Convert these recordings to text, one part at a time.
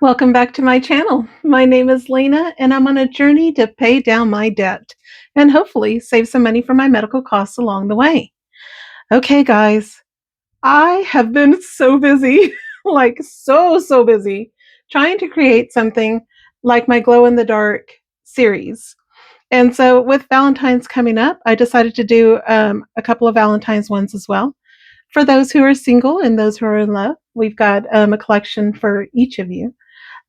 Welcome back to my channel. My name is Lena, and I'm on a journey to pay down my debt and hopefully save some money for my medical costs along the way. Okay, guys, I have been so busy, like so busy, trying to create something like my glow in the dark series. And so, with Valentine's coming up, I decided to do a couple of Valentine's ones as well. For those who are single and those who are in love, we've got a collection for each of you.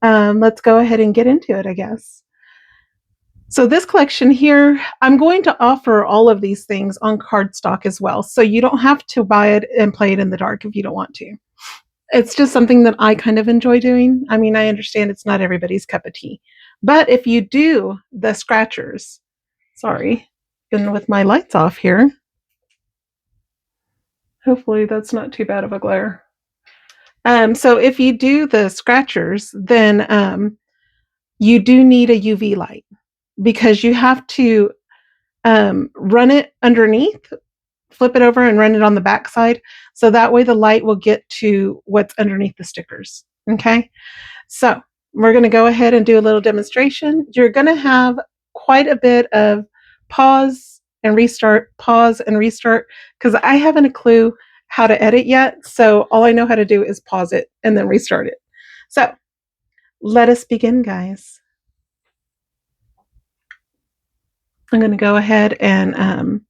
Let's go ahead and get into it, I guess. So, this collection here, I'm going to offer all of these things on cardstock as well. So, you don't have to buy it and play it in the dark if you don't want to. It's just something that I kind of enjoy doing. I mean, I understand it's not everybody's cup of tea. But if you do the scratchers, sorry, even with my lights off here, hopefully that's not too bad of a glare. So, if you do the scratchers, then you do need a UV light because you have to run it underneath, flip it over, and run it on the back side. So that way the light will get to what's underneath the stickers. Okay. So we're going to go ahead and do a little demonstration. You're going to have quite a bit of pause and restart, because I haven't a clue how to edit yet. So all I know how to do is pause it and then restart it. So let us begin, guys. I'm going to go ahead and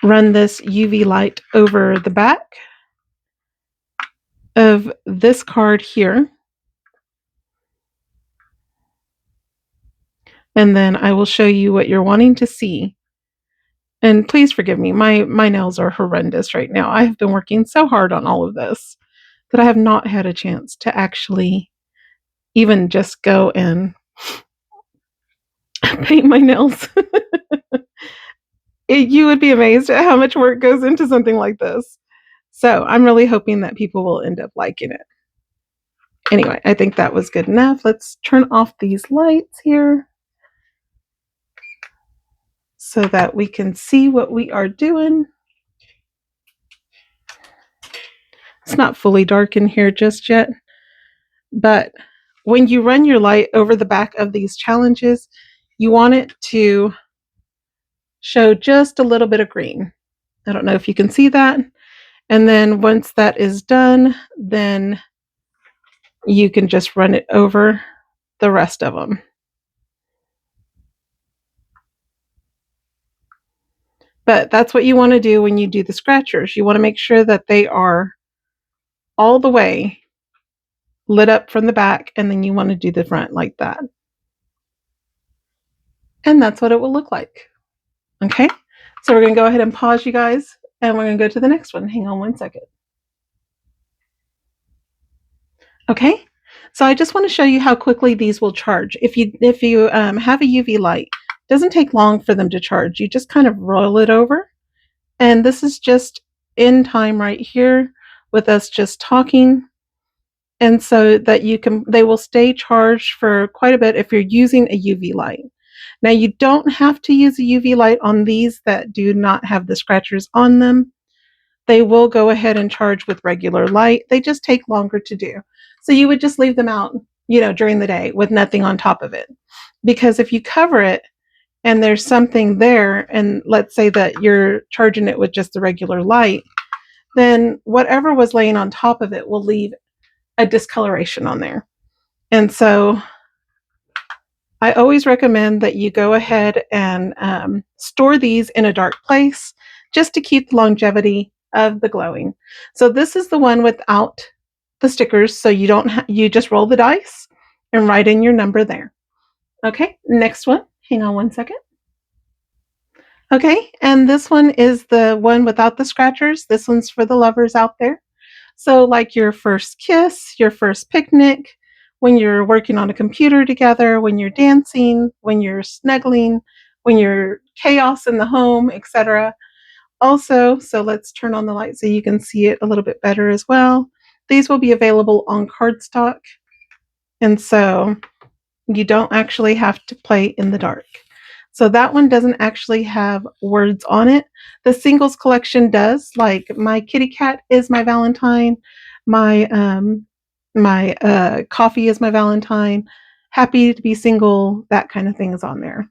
run this UV light over the back of this card here. And then I will show you what you're wanting to see. And please forgive me, my nails are horrendous right now. I have been working so hard on all of this that I have not had a chance to actually even just go and paint my nails. You would be amazed at how much work goes into something like this. So I'm really hoping that people will end up liking it. Anyway, I think that was good enough. Let's turn off these lights here so that we can see what we are doing. It's not fully dark in here just yet, but when you run your light over the back of these challenges, you want it to show just a little bit of green. I don't know if you can see that. And then once that is done, then you can just run it over the rest of them. But that's what you want to do when you do the scratchers. You want to make sure that they are all the way lit up from the back, and then you want to do the front like that. And that's what it will look like. Okay, so we're going to go ahead and pause, you guys, and we're going to go to the next one. Hang on one second. Okay, so I just want to show you how quickly these will charge. If you have a UV light, it doesn't take long for them to charge. You just kind of roll it over, and this is just in time right here with us just talking, and so that they will stay charged for quite a bit if you're using a UV light. Now, you don't have to use a UV light on these that do not have the scratchers on them. They will go ahead and charge with regular light. They just take longer to do. So you would just leave them out, during the day with nothing on top of it. Because if you cover it and there's something there, and let's say that you're charging it with just the regular light, then whatever was laying on top of it will leave a discoloration on there. And so I always recommend that you go ahead and store these in a dark place just to keep the longevity of the glowing. So this is the one without the stickers, so you just roll the dice and write in your number there. Okay, next one. Hang on one second. Okay, and this one is the one without the scratchers. This one's for the lovers out there. So like your first kiss, your first picnic, when you're working on a computer together, when you're dancing, when you're snuggling, when you're chaos in the home, etc. Also, so let's turn on the light so you can see it a little bit better as well. These will be available on cardstock, and so you don't actually have to play in the dark. So that one doesn't actually have words on it. The singles collection does, like my kitty cat is my Valentine, my my coffee is my Valentine, happy to be single, that kind of thing is on there.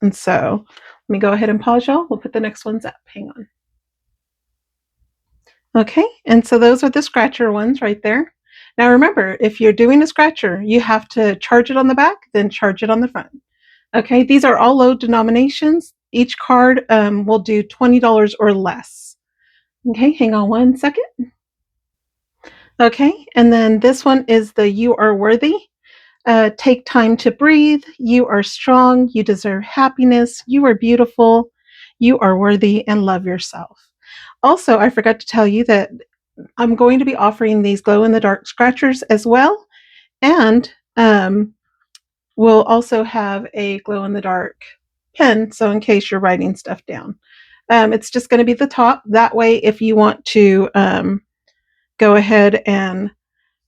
And so let me go ahead and pause y'all. We'll put the next ones up. Hang on. Okay, and so those are the scratcher ones right there. Now remember, if you're doing a scratcher, you have to charge it on the back, then charge it on the front. Okay, these are all low denominations. Each card will do $20 or less. Okay, hang on one second. Okay, and then this one is the You Are Worthy. Take time to breathe. You are strong. You deserve happiness. You are beautiful. You are worthy and love yourself. Also, I forgot to tell you that I'm going to be offering these glow in the dark scratchers as well. And we'll also have a glow in the dark pen. So, in case you're writing stuff down, it's just going to be the top. That way, if you want to go ahead and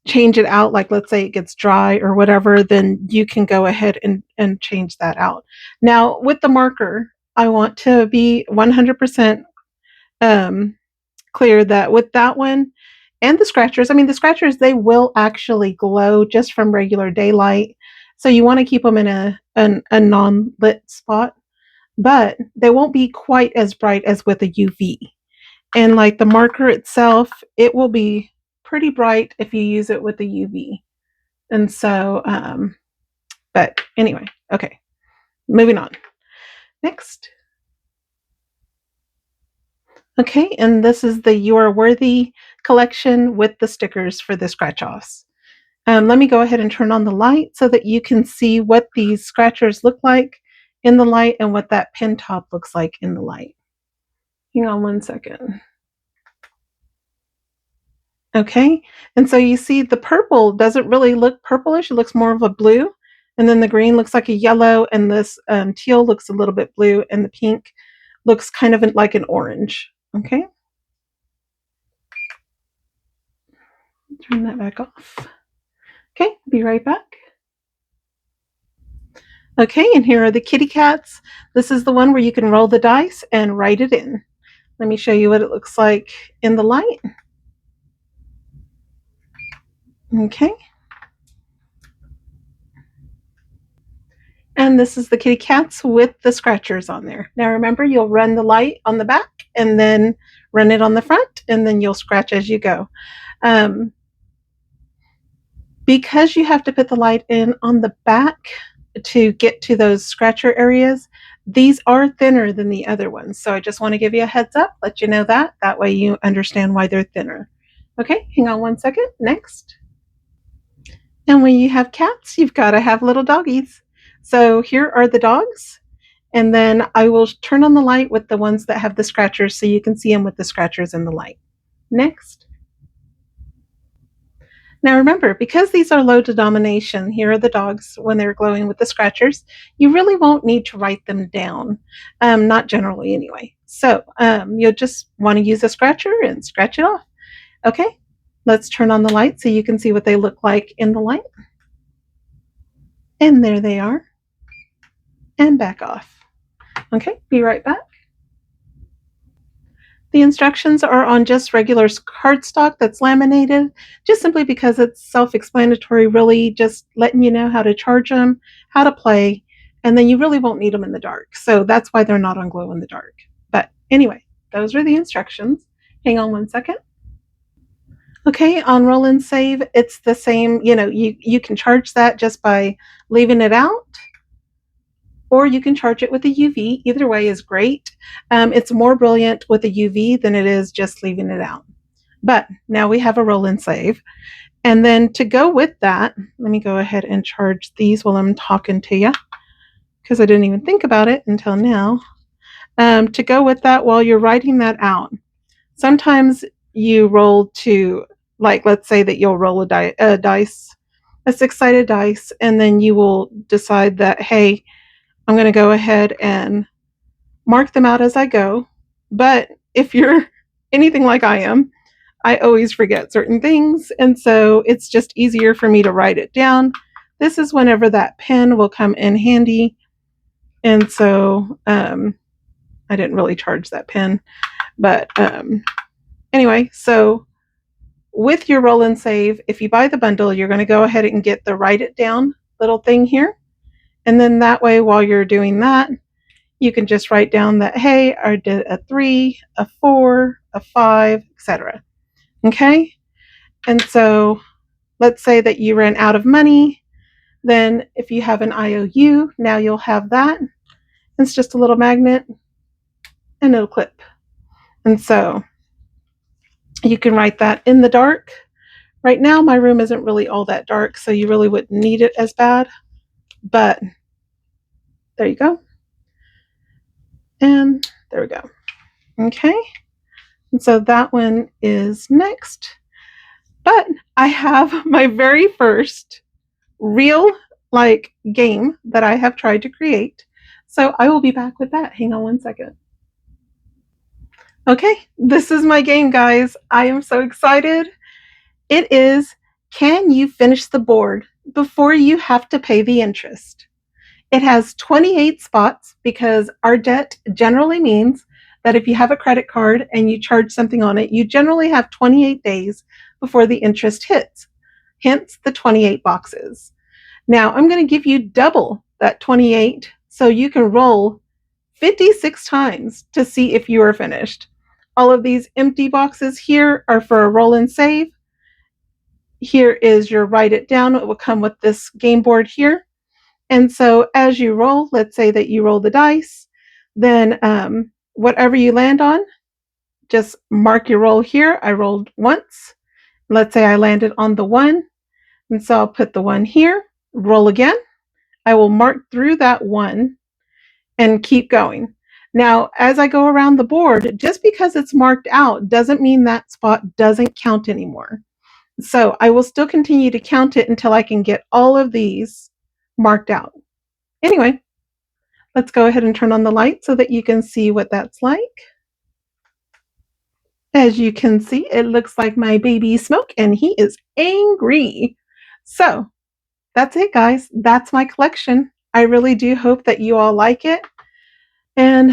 change it out, like let's say it gets dry or whatever, then you can go ahead and change that out. Now, with the marker, I want to be 100% clear that with that one and the scratchers, I mean, the scratchers, they will actually glow just from regular daylight. So you want to keep them in a non-lit spot, but they won't be quite as bright as with a UV. And like the marker itself, it will be pretty bright if you use it with the UV. And so, but anyway, okay, moving on. Next. Okay, and this is the You Are Worthy collection with the stickers for the scratch offs. Let me go ahead and turn on the light so that you can see what these scratchers look like in the light and what that pin top looks like in the light. Hang on one second. Okay, and so you see the purple doesn't really look purplish, it looks more of a blue, and then the green looks like a yellow, and this teal looks a little bit blue, and the pink looks kind of like an orange. Okay, turn that back off. Okay, be right back. Okay, and here are the kitty cats. This is the one where you can roll the dice and write it in. Let me show you what it looks like in the light. Okay. And this is the kitty cats with the scratchers on there. Now remember, you'll run the light on the back and then run it on the front, and then you'll scratch as you go. Because you have to put the light in on the back to get to those scratcher areas, these are thinner than the other ones. So I just want to give you a heads up, let you know that. That way you understand why they're thinner. Okay, hang on one second. Next. And when you have cats, you've got to have little doggies. So here are the dogs. And then I will turn on the light with the ones that have the scratchers so you can see them with the scratchers in the light. Next. Now remember, because these are low denomination, here are the dogs when they're glowing with the scratchers, you really won't need to write them down, not generally anyway. So you'll just want to use a scratcher and scratch it off. Okay, let's turn on the light so you can see what they look like in the light. And there they are. And back off. Okay, be right back. The instructions are on just regular cardstock that's laminated, just simply because it's self-explanatory, really just letting you know how to charge them, how to play, and then you really won't need them in the dark. So that's why they're not on glow in the dark. But anyway, those are the instructions. Hang on one second. Okay, on Roll and Save, it's the same. You can charge that just by leaving it out, or you can charge it with a UV. Either way is great. It's more brilliant with a UV than it is just leaving it out. But now we have a Roll and Save. And then to go with that, let me go ahead and charge these while I'm talking to you, because I didn't even think about it until now. To go with that, while you're writing that out, sometimes you roll to, like, let's say that you'll roll a dice, a six-sided dice, and then you will decide that, hey, I'm going to go ahead and mark them out as I go. But if you're anything like I am, I always forget certain things. And so it's just easier for me to write it down. This is whenever that pen will come in handy. And so I didn't really charge that pen. But anyway, so with your roll and save, if you buy the bundle, you're going to go ahead and get the write it down little thing here. And then that way, while you're doing that, you can just write down that, hey, I did a 3, a 4, a 5, etc. Okay? And so let's say that you ran out of money. Then if you have an IOU, now you'll have that. It's just a little magnet and it'll clip. And so you can write that in the dark. Right now, my room isn't really all that dark, so you really wouldn't need it as bad. But there you go. And there we go. Okay. And so that one is next. But I have my very first real game that I have tried to create. So I will be back with that. Hang on one second. Okay, this is my game, guys. I am so excited. It is, can you finish the board before you have to pay the interest? It has 28 spots because our debt generally means that if you have a credit card and you charge something on it, you generally have 28 days before the interest hits, hence the 28 boxes. Now, I'm going to give you double that 28 so you can roll 56 times to see if you are finished. All of these empty boxes here are for a roll and save. Here is your write it down. It will come with this game board here. And so as you roll, let's say that you roll the dice, then whatever you land on, just mark your roll here. I rolled once. Let's say I landed on the 1. And so I'll put the 1 here, roll again. I will mark through that 1 and keep going. Now, as I go around the board, just because it's marked out doesn't mean that spot doesn't count anymore. So I will still continue to count it until I can get all of these marked out. Anyway, let's go ahead and turn on the light so that you can see what that's like. As you can see, it looks like my baby Smoke, and he is angry. So that's it, guys. That's my collection. I really do hope that you all like it. And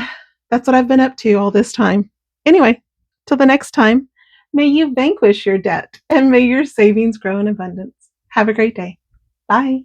that's what I've been up to all this time. Anyway, till the next time, may you vanquish your debt and may your savings grow in abundance. Have a great day. Bye.